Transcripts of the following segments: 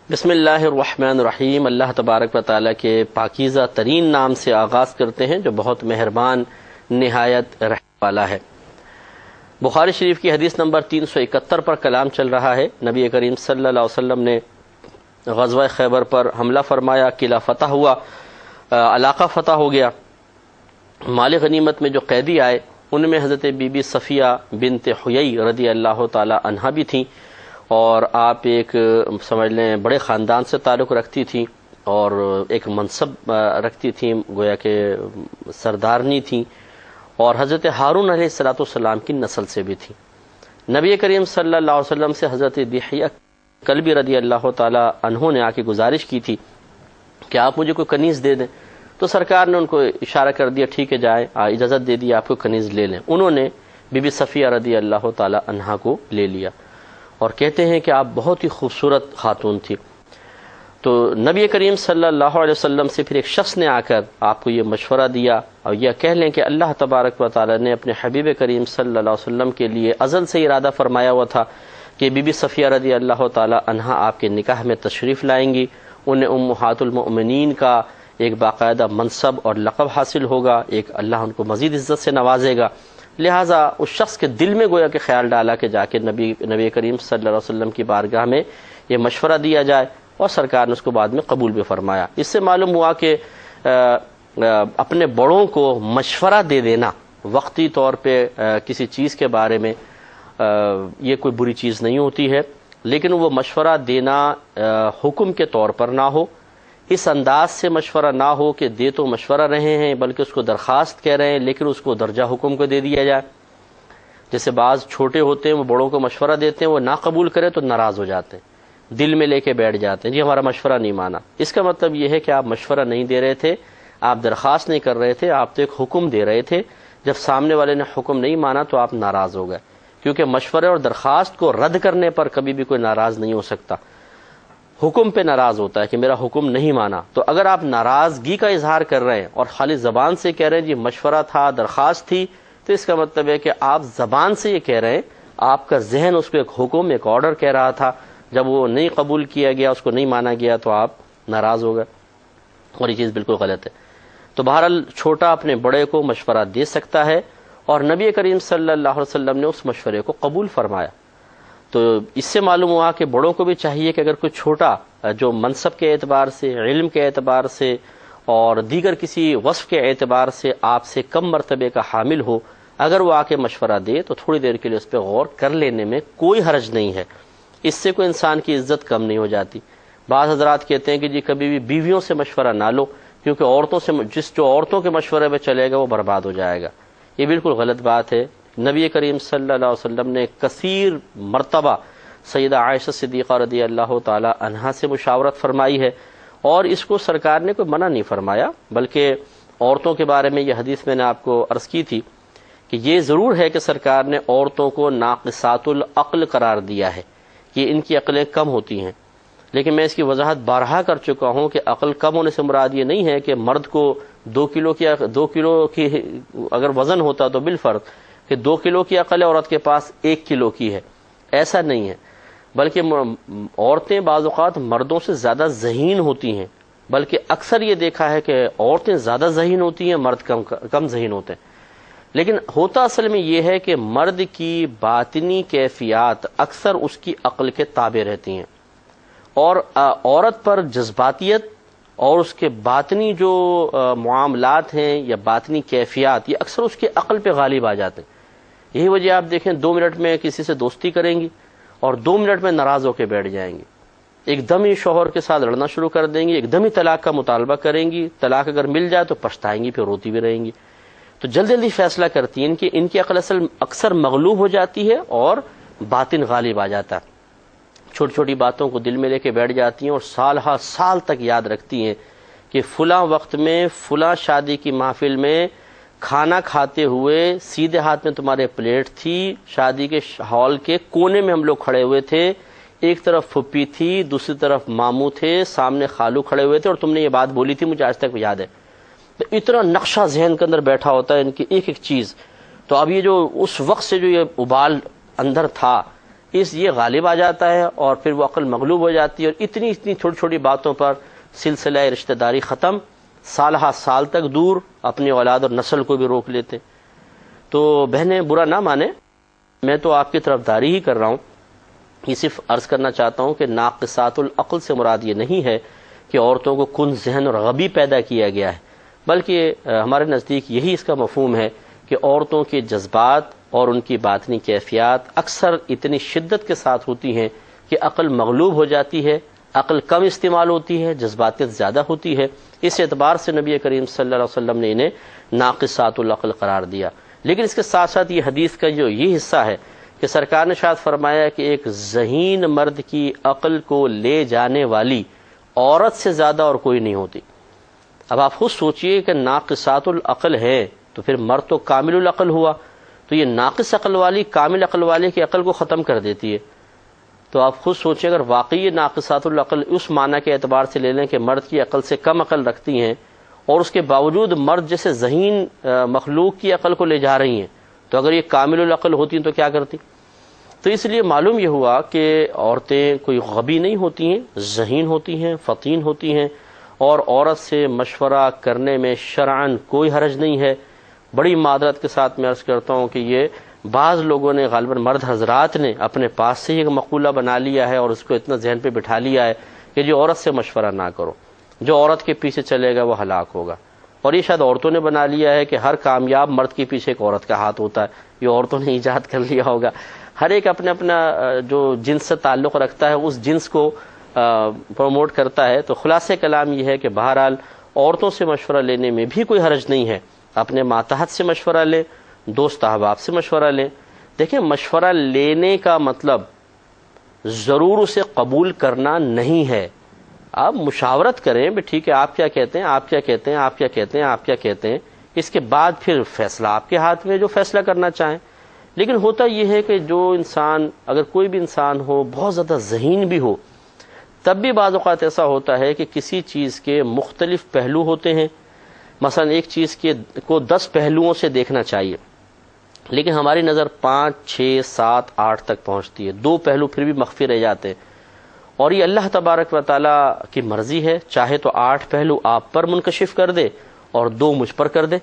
بسم اللہ الرحمن الرحیم۔ اللہ تبارک و تعالیٰ کے پاکیزہ ترین نام سے آغاز کرتے ہیں جو بہت مہربان نہایت رحم والا ہے۔ بخاری شریف کی حدیث نمبر 371 پر کلام چل رہا ہے۔ نبی کریم صلی اللہ علیہ وسلم نے غزوہ خیبر پر حملہ فرمایا، قلعہ فتح ہوا، علاقہ فتح ہو گیا۔ مال غنیمت میں جو قیدی آئے ان میں حضرت بی بی صفیہ بنت حیی رضی اللہ تعالی عنہا بھی تھیں، اور آپ ایک سمجھ لیں بڑے خاندان سے تعلق رکھتی تھیں اور ایک منصب رکھتی تھیں، گویا کہ سردارنی تھیں، اور حضرت ہارون علیہ السلام کی نسل سے بھی تھیں۔ نبی کریم صلی اللہ علیہ وسلم سے حضرت دحیہ کلبی رضی اللہ تعالی عنہ نے آ کے گزارش کی تھی کہ آپ مجھے کوئی کنیز دے دیں، تو سرکار نے ان کو اشارہ کر دیا ٹھیک ہے جائیں، اجازت دے دی آپ کو کنیز لے لیں۔ انہوں نے بی بی صفیہ رضی اللہ تعالی عنہا کو لے لیا، اور کہتے ہیں کہ آپ بہت ہی خوبصورت خاتون تھی۔ تو نبی کریم صلی اللہ علیہ وسلم سے پھر ایک شخص نے آ کر آپ کو یہ مشورہ دیا، اور یہ کہہ لیں کہ اللہ تبارک و تعالی نے اپنے حبیب کریم صلی اللہ علیہ وسلم کے لیے ازل سے ارادہ فرمایا ہوا تھا کہ بی بی صفیہ رضی اللہ تعالی عنہا آپ کے نکاح میں تشریف لائیں گی، انہیں امہات المؤمنین کا ایک باقاعدہ منصب اور لقب حاصل ہوگا، ایک اللہ ان کو مزید عزت سے نوازے گا۔ لہٰذا اس شخص کے دل میں گویا کہ خیال ڈالا کہ جا کے نبی کریم صلی اللہ علیہ وسلم کی بارگاہ میں یہ مشورہ دیا جائے، اور سرکار نے اس کو بعد میں قبول بھی فرمایا۔ اس سے معلوم ہوا کہ اپنے بڑوں کو مشورہ دے دینا وقتی طور پہ کسی چیز کے بارے میں یہ کوئی بری چیز نہیں ہوتی ہے، لیکن وہ مشورہ دینا حکم کے طور پر نہ ہو، اس انداز سے مشورہ نہ ہو کہ دے تو مشورہ رہے ہیں بلکہ اس کو درخواست کہہ رہے ہیں، لیکن اس کو درجہ حکم کو دے دیا جائے۔ جیسے بعض چھوٹے ہوتے ہیں وہ بڑوں کو مشورہ دیتے ہیں، وہ نہ قبول کرے تو ناراض ہو جاتے ہیں، دل میں لے کے بیٹھ جاتے ہیں جی ہمارا مشورہ نہیں مانا۔ اس کا مطلب یہ ہے کہ آپ مشورہ نہیں دے رہے تھے، آپ درخواست نہیں کر رہے تھے، آپ تو ایک حکم دے رہے تھے۔ جب سامنے والے نے حکم نہیں مانا تو آپ ناراض ہو گئے، کیونکہ مشورے اور درخواست کو رد کرنے پر کبھی بھی کوئی ناراض نہیں ہو سکتا، حکم پہ ناراض ہوتا ہے کہ میرا حکم نہیں مانا۔ تو اگر آپ ناراضگی کا اظہار کر رہے ہیں اور خالی زبان سے کہہ رہے ہیں جی مشورہ تھا، درخواست تھی، تو اس کا مطلب ہے کہ آپ زبان سے یہ کہہ رہے ہیں، آپ کا ذہن اس کو ایک حکم، ایک آرڈر کہہ رہا تھا، جب وہ نہیں قبول کیا گیا، اس کو نہیں مانا گیا تو آپ ناراض ہو گئے، اور یہ چیز بالکل غلط ہے۔ تو بہرحال چھوٹا اپنے بڑے کو مشورہ دے سکتا ہے، اور نبی کریم صلی اللہ علیہ وسلم نے اس مشورے کو قبول فرمایا۔ تو اس سے معلوم ہوا کہ بڑوں کو بھی چاہیے کہ اگر کوئی چھوٹا جو منصب کے اعتبار سے، علم کے اعتبار سے اور دیگر کسی وصف کے اعتبار سے آپ سے کم مرتبے کا حامل ہو، اگر وہ آ کے مشورہ دے تو تھوڑی دیر کے لیے اس پہ غور کر لینے میں کوئی حرج نہیں ہے، اس سے کوئی انسان کی عزت کم نہیں ہو جاتی۔ بعض حضرات کہتے ہیں کہ جی کبھی بھی بیویوں سے مشورہ نہ لو، کیونکہ عورتوں سے جو عورتوں کے مشورے پہ چلے گا وہ برباد ہو جائے گا۔ یہ بالکل غلط بات ہے۔ نبی کریم صلی اللہ علیہ وسلم نے کثیر مرتبہ سیدہ عائشہ صدیقہ رضی اللہ تعالی عنہا سے مشاورت فرمائی ہے، اور اس کو سرکار نے کوئی منع نہیں فرمایا، بلکہ عورتوں کے بارے میں یہ حدیث میں نے آپ کو عرض کی تھی کہ یہ ضرور ہے کہ سرکار نے عورتوں کو ناقصات العقل قرار دیا ہے کہ ان کی عقلیں کم ہوتی ہیں، لیکن میں اس کی وضاحت بارہا کر چکا ہوں کہ عقل کم ہونے سے مراد یہ نہیں ہے کہ مرد کو 2 کلو کی اگر وزن ہوتا تو بالفرض کہ 2 کلو کی عقل ہے، عورت کے پاس 1 کلو کی ہے، ایسا نہیں ہے، بلکہ عورتیں بعض اوقات مردوں سے زیادہ ذہین ہوتی ہیں، بلکہ اکثر یہ دیکھا ہے کہ عورتیں زیادہ ذہین ہوتی ہیں، مرد کم ذہین ہوتے ہیں۔ لیکن ہوتا اصل میں یہ ہے کہ مرد کی باطنی کیفیات اکثر اس کی عقل کے تابع رہتی ہیں، اور عورت پر جذباتیت اور اس کے باطنی جو معاملات ہیں یا باطنی کیفیات، یہ اکثر اس کے عقل پہ غالب آ جاتے ہیں۔ یہی وجہ آپ دیکھیں 2 منٹ میں کسی سے دوستی کریں گی اور 2 منٹ میں ناراض ہو کے بیٹھ جائیں گی، ایک دم ہی شوہر کے ساتھ لڑنا شروع کر دیں گی، ایک دم ہی طلاق کا مطالبہ کریں گی، طلاق اگر مل جائے تو پچھتائیں گی، پھر روتی بھی رہیں گی۔ تو جلدی جلدی فیصلہ کرتی ہیں کہ ان کی عقل اکثر مغلوب ہو جاتی ہے اور باطن غالب آ جاتا ہے، چھوٹی چھوٹی باتوں کو دل میں لے کے بیٹھ جاتی ہیں، اور سال ہا سال تک یاد رکھتی ہیں کہ فلاں وقت میں فلاں شادی کی محفل میں کھانا کھاتے ہوئے سیدھے ہاتھ میں تمہارے پلیٹ تھی، شادی کے ہال کے کونے میں ہم لوگ کھڑے ہوئے تھے، ایک طرف پھپھی تھی، دوسری طرف ماموں تھے، سامنے خالو کھڑے ہوئے تھے، اور تم نے یہ بات بولی تھی، مجھے آج تک یاد ہے۔ تو اتنا نقشہ ذہن کے اندر بیٹھا ہوتا ہے ان کی ایک ایک چیز۔ تو اب یہ جو اس وقت سے جو یہ ابال اندر تھا، اس یہ غالب آ جاتا ہے اور پھر وہ عقل مغلوب ہو جاتی ہے، اور اتنی چھوٹی چھوٹی باتوں پر سلسلہ رشتہ داری ختم، سالہ سال تک دور، اپنی اولاد اور نسل کو بھی روک لیتے۔ تو بہنیں برا نہ مانیں، میں تو آپ کی طرفداری ہی کر رہا ہوں، یہ صرف عرض کرنا چاہتا ہوں کہ ناقصات العقل سے مراد یہ نہیں ہے کہ عورتوں کو کن ذہن اور غبی پیدا کیا گیا ہے، بلکہ ہمارے نزدیک یہی اس کا مفہوم ہے کہ عورتوں کے جذبات اور ان کی باطنی کیفیات اکثر اتنی شدت کے ساتھ ہوتی ہیں کہ عقل مغلوب ہو جاتی ہے، عقل کم استعمال ہوتی ہے، جذباتیت زیادہ ہوتی ہے۔ اس اعتبار سے نبی کریم صلی اللہ علیہ وسلم نے انہیں ناقصات العقل قرار دیا۔ لیکن اس کے ساتھ ساتھ یہ حدیث کا جو یہ حصہ ہے کہ سرکار نے شاید فرمایا کہ ایک ذہین مرد کی عقل کو لے جانے والی عورت سے زیادہ اور کوئی نہیں ہوتی۔ اب آپ خود سوچئے کہ ناقصات العقل ہے تو پھر مرد تو کامل العقل ہوا، تو یہ ناقص عقل والی کامل عقل والے کی عقل کو ختم کر دیتی ہے۔ تو آپ خود سوچیں اگر واقعی یہ ناقصات العقل اس معنی کے اعتبار سے لے لیں کہ مرد کی عقل سے کم عقل رکھتی ہیں اور اس کے باوجود مرد جیسے ذہین مخلوق کی عقل کو لے جا رہی ہیں، تو اگر یہ کامل العقل ہوتی تو کیا کرتی؟ تو اس لیے معلوم یہ ہوا کہ عورتیں کوئی غبی نہیں ہوتی ہیں، ذہین ہوتی ہیں، فطین ہوتی ہیں، اور عورت سے مشورہ کرنے میں شرعاً کوئی حرج نہیں ہے۔ بڑی معذرت کے ساتھ میں عرض کرتا ہوں کہ یہ بعض لوگوں نے، غالباً مرد حضرات نے اپنے پاس سے ہی ایک مقولہ بنا لیا ہے اور اس کو اتنا ذہن پہ بٹھا لیا ہے کہ جو عورت سے مشورہ نہ کرو، جو عورت کے پیچھے چلے گا وہ ہلاک ہوگا۔ اور یہ شاید عورتوں نے بنا لیا ہے کہ ہر کامیاب مرد کے پیچھے ایک عورت کا ہاتھ ہوتا ہے، یہ عورتوں نے ایجاد کر لیا ہوگا۔ ہر ایک اپنا اپنا جو جنس سے تعلق رکھتا ہے اس جنس کو پروموٹ کرتا ہے۔ تو خلاصہ کلام یہ ہے کہ بہرحال عورتوں سے مشورہ لینے میں بھی کوئی حرج نہیں ہے، اپنے ماتحت سے مشورہ لیں، دوست احباب سے مشورہ لیں۔ دیکھیں، مشورہ لینے کا مطلب ضرور اسے قبول کرنا نہیں ہے۔ آپ مشاورت کریں، بھی ٹھیک ہے آپ کیا کہتے ہیں، آپ کیا کہتے ہیں، آپ کیا کہتے ہیں، آپ کیا کہتے ہیں، اس کے بعد پھر فیصلہ آپ کے ہاتھ میں، جو فیصلہ کرنا چاہیں۔ لیکن ہوتا یہ ہے کہ جو انسان، اگر کوئی بھی انسان ہو بہت زیادہ ذہین بھی ہو، تب بھی بعض اوقات ایسا ہوتا ہے کہ کسی چیز کے مختلف پہلو ہوتے ہیں۔ مثلا ایک چیز کو 10 پہلوؤں سے دیکھنا چاہیے، لیکن ہماری نظر 5، 6، 7، 8 تک پہنچتی ہے، 2 پہلو پھر بھی مخفی رہ جاتے ہیں۔ اور یہ اللہ تبارک و تعالیٰ کی مرضی ہے، چاہے تو 8 پہلو آپ پر منکشف کر دے اور 2 مجھ پر کر دے۔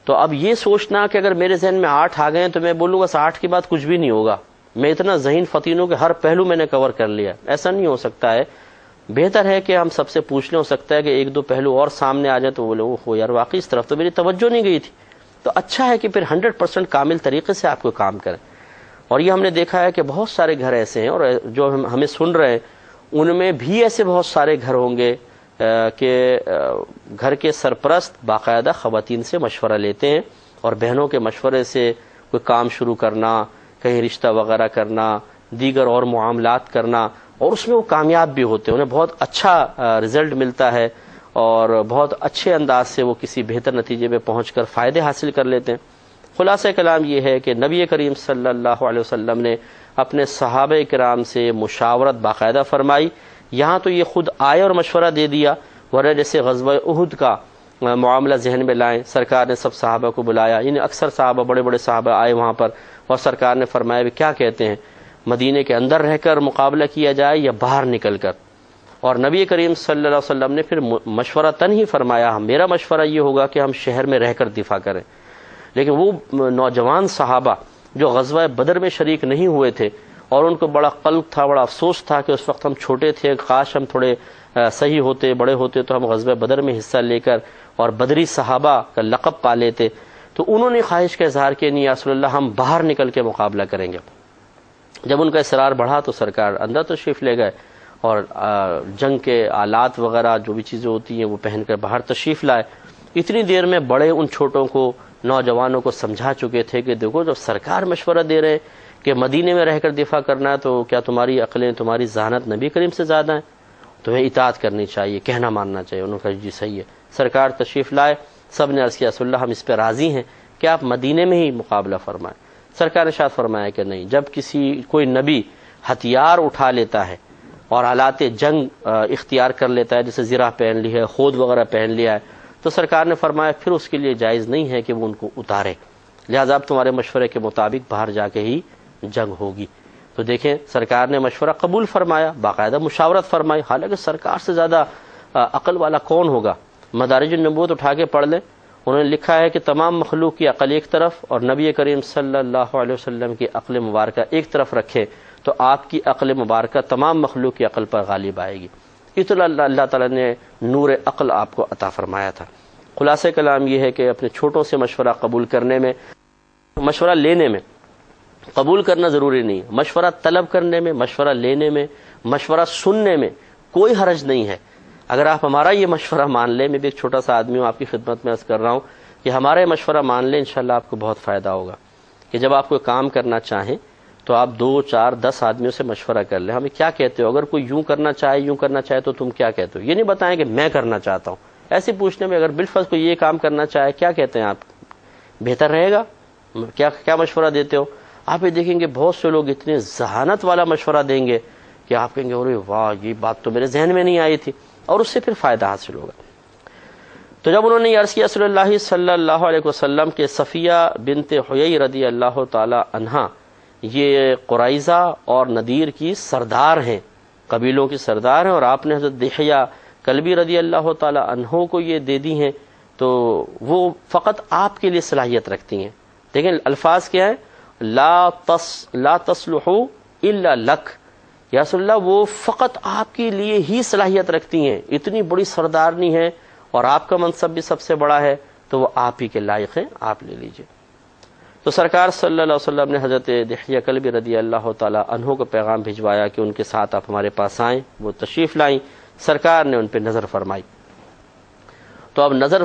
تو اب یہ سوچنا کہ اگر میرے ذہن میں 8 آ گئے تو میں بولوں بس 8 کے بعد کچھ بھی نہیں ہوگا، میں اتنا ذہین فطین ہوں کہ ہر پہلو میں نے کور کر لیا، ایسا نہیں ہو سکتا ہے۔ بہتر ہے کہ ہم سب سے پوچھ لیں، ہو سکتا ہے کہ 1-2 پہلو اور سامنے آ جائیں تو بولے اوہ یار واقعی اس طرف تو میری توجہ نہیں گئی تھی۔ تو اچھا ہے کہ پھر 100% کامل طریقے سے آپ کو کام کریں۔ اور یہ ہم نے دیکھا ہے کہ بہت سارے گھر ایسے ہیں، اور جو ہمیں سن رہے ہیں ان میں بھی ایسے بہت سارے گھر ہوں گے کہ گھر کے سرپرست باقاعدہ خواتین سے مشورہ لیتے ہیں، اور بہنوں کے مشورے سے کوئی کام شروع کرنا، کہیں رشتہ وغیرہ کرنا، دیگر اور معاملات کرنا، اور اس میں وہ کامیاب بھی ہوتے ہیں، انہیں بہت اچھا رزلٹ ملتا ہے اور بہت اچھے انداز سے وہ کسی بہتر نتیجے پہ پہنچ کر فائدے حاصل کر لیتے ہیں۔ خلاصہ کلام یہ ہے کہ نبی کریم صلی اللہ علیہ وسلم نے اپنے صحابہ کرام سے مشاورت باقاعدہ فرمائی، یہاں تو یہ خود آئے اور مشورہ دے دیا، ورنہ جیسے غزوہ احد کا معاملہ ذہن میں لائیں، سرکار نے سب صحابہ کو بلایا، یعنی اکثر صحابہ، بڑے بڑے صحابہ آئے وہاں پر، اور سرکار نے فرمایا بھی کیا کہتے ہیں، مدینے کے اندر رہ کر مقابلہ کیا جائے یا باہر نکل کر؟ اور نبی کریم صلی اللہ علیہ وسلم نے پھر مشورہ تن ہی فرمایا، میرا مشورہ یہ ہوگا کہ ہم شہر میں رہ کر دفاع کریں۔ لیکن وہ نوجوان صحابہ جو غزوہ بدر میں شریک نہیں ہوئے تھے، اور ان کو بڑا قلق تھا، بڑا افسوس تھا کہ اس وقت ہم چھوٹے تھے، کاش ہم تھوڑے صحیح ہوتے، بڑے ہوتے تو ہم غزوہ بدر میں حصہ لے کر اور بدری صحابہ کا لقب پا لیتے۔ تو انہوں نے خواہش کا اظہار کیا، نہیں یا رسول اللہ ہم باہر نکل کے مقابلہ کریں گے۔ جب ان کا اصرار بڑھا تو سرکار اندر تشریف لے گئے، اور جنگ کے آلات وغیرہ جو بھی چیزیں ہوتی ہیں وہ پہن کر باہر تشریف لائے۔ اتنی دیر میں بڑے ان چھوٹوں کو، نوجوانوں کو سمجھا چکے تھے کہ دیکھو جب سرکار مشورہ دے رہے ہیں کہ مدینے میں رہ کر دفاع کرنا ہے، تو کیا تمہاری عقلیں، تمہاری ذہانت نبی کریم سے زیادہ ہیں؟ تمہیں اطاعت کرنی چاہیے، کہنا ماننا چاہیے۔ انہوں نے کہا جی صحیح ہے۔ سرکار تشریف لائے، سب نے عرض کیا رسول اللہ ہم اس پہ راضی ہیں کہ آپ مدینے میں ہی مقابلہ فرمائیں۔ سرکار نے ارشاد فرمایا کہ نہیں، جب کوئی نبی ہتھیار اٹھا لیتا ہے اور آلات جنگ اختیار کر لیتا ہے، جیسے زرہ پہن لی ہے، خود وغیرہ پہن لیا ہے، تو سرکار نے فرمایا پھر اس کے لیے جائز نہیں ہے کہ وہ ان کو اتارے، لہذا اب تمہارے مشورے کے مطابق باہر جا کے ہی جنگ ہوگی۔ تو تو دیکھیں سرکار نے مشورہ قبول فرمایا، باقاعدہ مشاورت فرمائی، حالانکہ سرکار سے زیادہ عقل والا کون ہوگا؟ مدارج النبوت اٹھا کے پڑھ لیں، انہوں نے لکھا ہے کہ تمام مخلوق کی عقل ایک طرف اور نبی کریم صلی اللہ علیہ وسلم کی عقل مبارکہ ایک طرف رکھے تو آپ کی عقل مبارکہ تمام مخلوق کی عقل پر غالب آئے گی۔ اتنا اللہ تعالیٰ نے نور عقل آپ کو عطا فرمایا تھا۔ خلاصہ کلام یہ ہے کہ اپنے چھوٹوں سے مشورہ قبول کرنے میں، مشورہ لینے میں، قبول کرنا ضروری نہیں، مشورہ طلب کرنے میں، مشورہ لینے میں، مشورہ سننے میں کوئی حرج نہیں ہے۔ اگر آپ ہمارا یہ مشورہ مان لیں، میں بھی ایک چھوٹا سا آدمی ہوں، آپ کی خدمت میں عرض کر رہا ہوں کہ ہمارا یہ مشورہ مان لیں، انشاءاللہ آپ کو بہت فائدہ ہوگا کہ جب آپ کوئی کام کرنا چاہیں تو آپ 2 4 10 آدمیوں سے مشورہ کر لیں، ہمیں کیا کہتے ہو، اگر کوئی یوں کرنا چاہے تو تم کیا کہتے ہو، یہ نہیں بتائیں کہ میں کرنا چاہتا ہوں، ایسے پوچھنے میں اگر بالفرض کوئی یہ کام کرنا چاہے کیا کہتے ہیں آپ، بہتر رہے گا، کیا مشورہ دیتے ہو؟ آپ یہ دیکھیں گے بہت سے لوگ اتنے ذہانت والا مشورہ دیں گے کہ آپ کہیں گے ارے واہ یہ بات تو میرے ذہن میں نہیں آئی تھی، اور اس سے پھر فائدہ حاصل ہوگا۔ تو جب انہوں نے عرض کیا رسول اللہ صلی اللہ علیہ وسلم کے صفیہ بنت حیی رضی اللہ تعالی عنہا یہ قریظہ اور نذیر کی سردار ہیں، قبیلوں کی سردار ہیں، اور آپ نے حضرت دحیہ کلبی رضی اللہ تعالی عنہ کو یہ دے دی ہیں، تو وہ فقط آپ کے لیے صلاحیت رکھتی ہیں۔ دیکھیں الفاظ کیا ہے، لا تصلح الا لک، یا رسول اللہ وہ فقط آپ کے لیے ہی صلاحیت رکھتی ہیں، اتنی بڑی سردارنی ہے اور آپ کا منصب بھی سب سے بڑا ہے، تو وہ آپ ہی کے لائق ہیں، آپ لے لیجئے۔ تو سرکار صلی اللہ علیہ وسلم نے حضرت دحیہ کلبی رضی اللہ تعالی عنہ کو پیغام بھجوایا کہ ان کے ساتھ آپ ہمارے پاس آئیں، وہ تشریف لائیں، سرکار نے ان پہ نظر فرمائی۔ تو اب نظر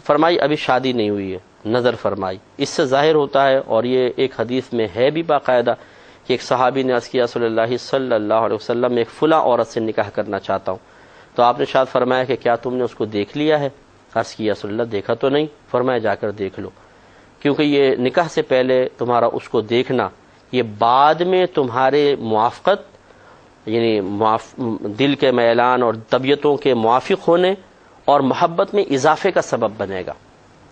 فرمائی، ابھی شادی نہیں ہوئی ہے، نظر فرمائی، اس سے ظاہر ہوتا ہے، اور یہ ایک حدیث میں ہے بھی باقاعدہ کہ ایک صحابی نے عرض کیا رسول اللہ صلی اللہ علیہ وسلم میں ایک فلاں عورت سے نکاح کرنا چاہتا ہوں، تو آپ نے شاید فرمایا کہ کیا تم نے اس کو دیکھ لیا ہے؟ عرض کیا رسول اللہ دیکھا تو نہیں، فرمایا جا کر دیکھ لو، کیونکہ یہ نکاح سے پہلے تمہارا اس کو دیکھنا یہ بعد میں تمہارے موافقت، یعنی دل کے میلان اور طبیعتوں کے موافق ہونے اور محبت میں اضافے کا سبب بنے گا۔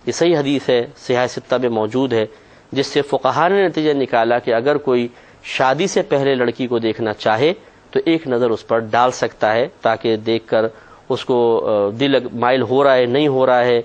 یہ صحیح حدیث ہے، صحیح ستہ میں موجود ہے، جس سے فقہا نے نتیجہ نکالا کہ اگر کوئی شادی سے پہلے لڑکی کو دیکھنا چاہے تو ایک نظر اس پر ڈال سکتا ہے، تاکہ دیکھ کر اس کو دل مائل ہو رہا ہے نہیں ہو رہا ہے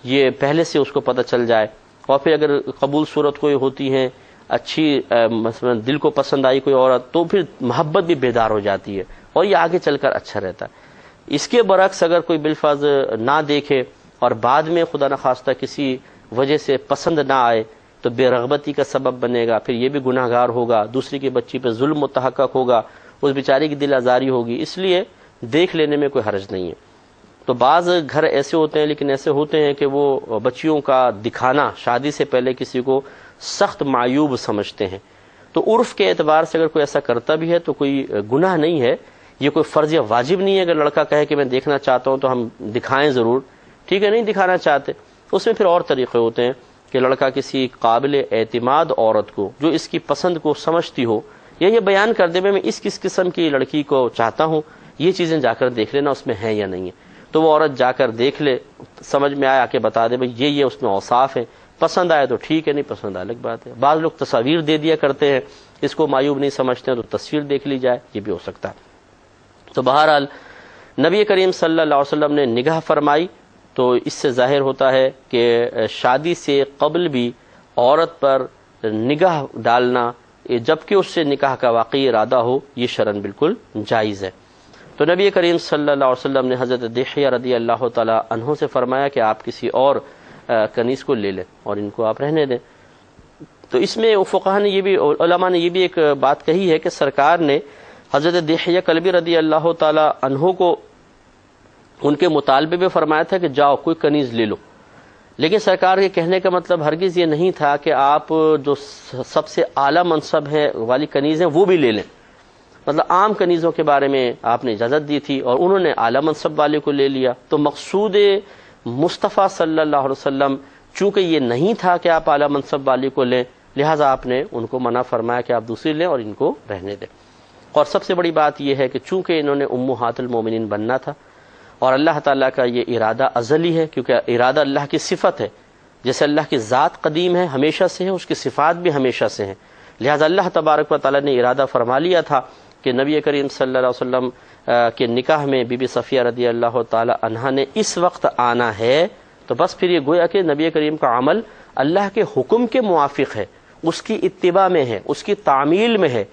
یہ پہلے سے اس کو پتہ چل جائے، اور پھر اگر قبول صورت کوئی ہوتی ہیں، اچھی مثلا دل کو پسند آئی کوئی عورت، تو پھر محبت بھی بیدار ہو جاتی ہے اور یہ آگے چل کر اچھا رہتا ہے۔ اس کے برعکس اگر کوئی بالفاظ نہ دیکھے اور بعد میں خدا نخواستہ کسی وجہ سے پسند نہ آئے تو بے رغبتی کا سبب بنے گا، پھر یہ بھی گناہ گار ہوگا، دوسری کی بچی پہ ظلم متحقق ہوگا، اس بیچاری کی دل آزاری ہوگی، اس لیے دیکھ لینے میں کوئی حرج نہیں ہے۔ تو بعض گھر ایسے ہوتے ہیں، لیکن ایسے ہوتے ہیں کہ وہ بچیوں کا دکھانا شادی سے پہلے کسی کو سخت معیوب سمجھتے ہیں، تو عرف کے اعتبار سے اگر کوئی ایسا کرتا بھی ہے تو کوئی گناہ نہیں ہے، یہ کوئی فرض یا واجب نہیں ہے۔ اگر لڑکا کہے کہ میں دیکھنا چاہتا ہوں تو ہم دکھائیں ضرور، ٹھیک ہے، نہیں دکھانا چاہتے اس میں پھر اور طریقے ہوتے ہیں کہ لڑکا کسی قابل اعتماد عورت کو جو اس کی پسند کو سمجھتی ہو یہ بیان کر دے میں اس کس قسم کی لڑکی کو چاہتا ہوں، یہ چیزیں جا کر دیکھ لینا اس میں ہے یا نہیں ہے، تو وہ عورت جا کر دیکھ لے، سمجھ میں آئے آ کے بتا دے بھئی یہ اس میں اوصاف ہیں، پسند آئے تو ٹھیک ہے، نہیں پسند الگ بات ہے۔ بعض لوگ تصاویر دے دیا کرتے ہیں، اس کو معیوب نہیں سمجھتے ہیں تو تصویر دیکھ لی جائے، یہ بھی ہو سکتا ہے۔ تو بہرحال نبی کریم صلی اللہ علیہ وسلم نے نگاہ فرمائی، تو اس سے ظاہر ہوتا ہے کہ شادی سے قبل بھی عورت پر نگاہ ڈالنا جبکہ اس سے نکاح کا واقعی ارادہ ہو یہ شرعاً بالکل جائز ہے۔ تو نبی کریم صلی اللہ علیہ وسلم نے حضرت دحیہ رضی اللہ تعالی عنہ سے فرمایا کہ آپ کسی اور کنیز کو لے لیں اور ان کو آپ رہنے دیں۔ تو اس میں فقہاء نے یہ بھی، علماء نے یہ بھی ایک بات کہی ہے کہ سرکار نے حضرت دحیہ کلبی رضی اللہ تعالی عنہ کو ان کے مطالبے میں فرمایا تھا کہ جاؤ کوئی کنیز لے لو، لیکن سرکار کے کہنے کا مطلب ہرگز یہ نہیں تھا کہ آپ جو سب سے اعلیٰ منصب ہے والی کنیز ہیں وہ بھی لے لیں، مطلب عام کنیزوں کے بارے میں آپ نے اجازت دی تھی اور انہوں نے اعلیٰ منصب والے کو لے لیا۔ تو مقصود مصطفیٰ صلی اللہ علیہ وسلم چونکہ یہ نہیں تھا کہ آپ اعلیٰ منصب والے کو لیں، لہٰذا آپ نے ان کو منع فرمایا کہ آپ دوسری لیں اور ان کو رہنے دیں۔ اور سب سے بڑی بات یہ ہے کہ چونکہ انہوں نے امہات المومنین بننا تھا اور اللہ تعالیٰ کا یہ ارادہ ازلی ہے، کیونکہ ارادہ اللہ کی صفت ہے، جیسے اللہ کی ذات قدیم ہے ہمیشہ سے ہے، اس کی صفات بھی ہمیشہ سے ہیں، لہذا اللہ تبارک و تعالیٰ نے ارادہ فرما لیا تھا کہ نبی کریم صلی اللہ علیہ وسلم کے نکاح میں بی بی صفیہ رضی اللہ تعالی عنہا نے اس وقت آنا ہے، تو بس پھر یہ گویا کہ نبی کریم کا عمل اللہ کے حکم کے موافق ہے، اس کی اتباع میں ہے، اس کی تعمیل میں ہے۔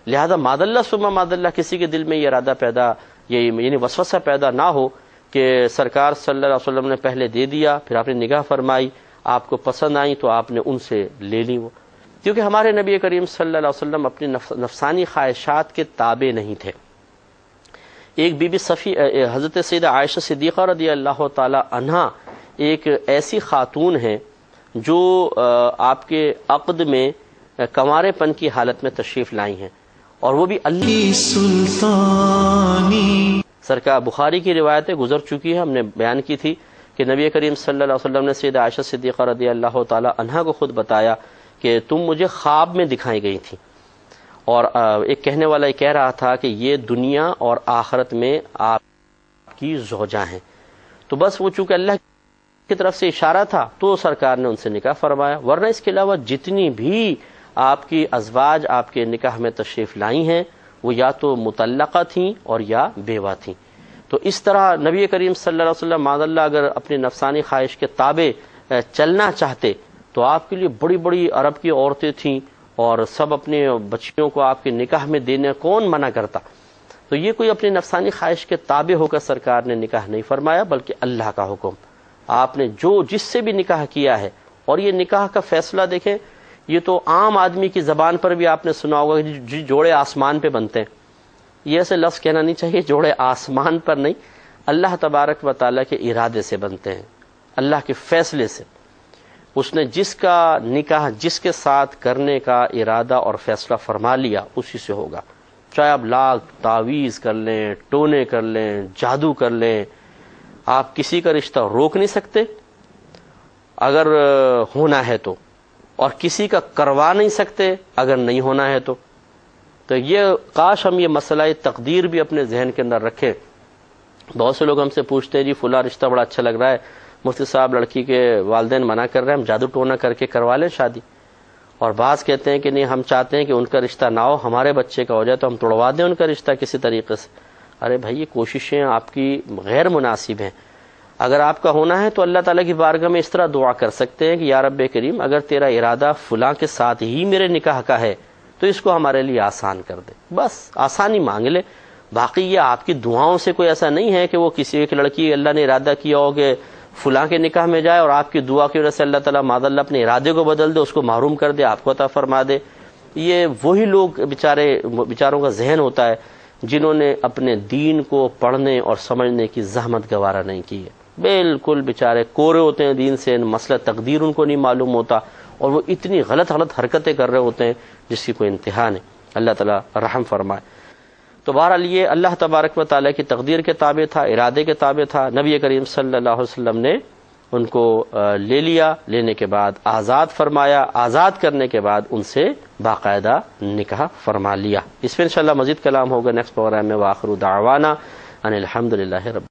لہذا ماد اللہ ثم ماد اللہ کسی کے دل میں یہ ارادہ پیدا یعنی وسوسہ پیدا نہ ہو کہ سرکار صلی اللہ علیہ وسلم نے پہلے دے دیا، پھر آپ نے نگاہ فرمائی، آپ کو پسند آئی تو آپ نے ان سے لے لی وہ، کیونکہ ہمارے نبی کریم صلی اللہ علیہ وسلم اپنی نفسانی خواہشات کے تابع نہیں تھے۔ ایک بی بی حضرت سیدہ عائشہ صدیقہ رضی اللہ تعالی عنہا ایک ایسی خاتون ہیں جو آپ کے عقد میں کنوارے پن کی حالت میں تشریف لائی ہیں، اور وہ بھی سرکار بخاری کی روایتیں گزر چکی ہے، ہم نے بیان کی تھی کہ نبی کریم صلی اللہ علیہ وسلم نے سیدہ عائشہ صدیقہ رضی اللہ تعالی عنہا کو خود بتایا کہ تم مجھے خواب میں دکھائی گئی تھی، اور ایک کہنے والا یہ کہہ رہا تھا کہ یہ دنیا اور آخرت میں آپ کی زوجہ ہیں، تو بس وہ چونکہ اللہ کی طرف سے اشارہ تھا تو سرکار نے ان سے نکاح فرمایا، ورنہ اس کے علاوہ جتنی بھی آپ کی ازواج آپ کے نکاح میں تشریف لائی ہیں وہ یا تو مطلقہ تھیں اور یا بیوہ تھیں۔ تو اس طرح نبی کریم صلی اللہ علیہ وسلم معاذ اللہ اگر اپنی نفسانی خواہش کے تابع چلنا چاہتے تو آپ کے لیے بڑی بڑی عرب کی عورتیں تھیں، اور سب اپنے بچیوں کو آپ کے نکاح میں دینے کون منع کرتا؟ تو یہ کوئی اپنی نفسانی خواہش کے تابع ہو کر سرکار نے نکاح نہیں فرمایا، بلکہ اللہ کا حکم، آپ نے جس سے بھی نکاح کیا ہے۔ اور یہ نکاح کا فیصلہ دیکھیں، یہ تو عام آدمی کی زبان پر بھی آپ نے سنا ہوگا کہ جوڑے آسمان پہ بنتے ہیں، یہ ایسے لفظ کہنا نہیں چاہیے، جوڑے آسمان پر نہیں، اللہ تبارک و تعالیٰ کے ارادے سے بنتے ہیں، اللہ کے فیصلے سے۔ اس نے جس کا نکاح جس کے ساتھ کرنے کا ارادہ اور فیصلہ فرما لیا اسی سے ہوگا، چاہے آپ لاکھ تعویذ کر لیں، ٹونے کر لیں، جادو کر لیں، آپ کسی کا رشتہ روک نہیں سکتے اگر ہونا ہے تو، اور کسی کا کروا نہیں سکتے اگر نہیں ہونا ہے تو یہ کاش ہم یہ مسئلہ تقدیر بھی اپنے ذہن کے اندر رکھیں۔ بہت سے لوگ ہم سے پوچھتے ہیں جی فلاں رشتہ بڑا اچھا لگ رہا ہے، مفتی صاحب لڑکی کے والدین منع کر رہے ہیں، ہم جادو ٹونا کر کے کروا لیں شادی، اور بعض کہتے ہیں کہ نہیں ہم چاہتے ہیں کہ ان کا رشتہ نہ ہو، ہمارے بچے کا ہو جائے تو ہم توڑوا دیں ان کا رشتہ کسی طریقے سے۔ ارے بھائی یہ کوششیں آپ کی غیر مناسب ہیں، اگر آپ کا ہونا ہے تو اللہ تعالیٰ کی بارگاہ میں اس طرح دعا کر سکتے ہیں کہ یا رب کریم اگر تیرا ارادہ فلاں کے ساتھ ہی میرے نکاح کا ہے تو اس کو ہمارے لیے آسان کر دے، بس آسانی مانگ لے۔ باقی یہ آپ کی دعاؤں سے کوئی ایسا نہیں ہے کہ وہ کسی ایک لڑکی اللہ نے ارادہ کیا ہو کہ فلاں کے نکاح میں جائے اور آپ کی دعا کی وجہ سے اللہ تعالیٰ معاذ اللہ اپنے ارادے کو بدل دے، اس کو محروم کر دے، آپ کو عطا فرما دے۔ یہ وہی لوگ بیچاروں کا ذہن ہوتا ہے جنہوں نے اپنے دین کو پڑھنے اور سمجھنے کی زحمت گوارا نہیں کی ہے، بالکل بیچارے کورے ہوتے ہیں دین سے، مسئلہ تقدیر ان کو نہیں معلوم ہوتا، اور وہ اتنی غلط حرکتیں کر رہے ہوتے ہیں جس کی کوئی انتہا نہیں۔ اللہ تعالیٰ رحم فرمائے۔ تو بہرحال یہ اللہ تبارک و تعالیٰ کی تقدیر کے تابع تھا، ارادے کے تابع تھا۔ نبی کریم صلی اللہ علیہ وسلم نے ان کو لے لیا، لینے کے بعد آزاد فرمایا، آزاد کرنے کے بعد ان سے باقاعدہ نکاح فرما لیا۔ اس پہ انشاءاللہ مزید کلام ہوگا نیکسٹ پروگرام میں۔ وآخر دعوانا ان الحمدللہ رب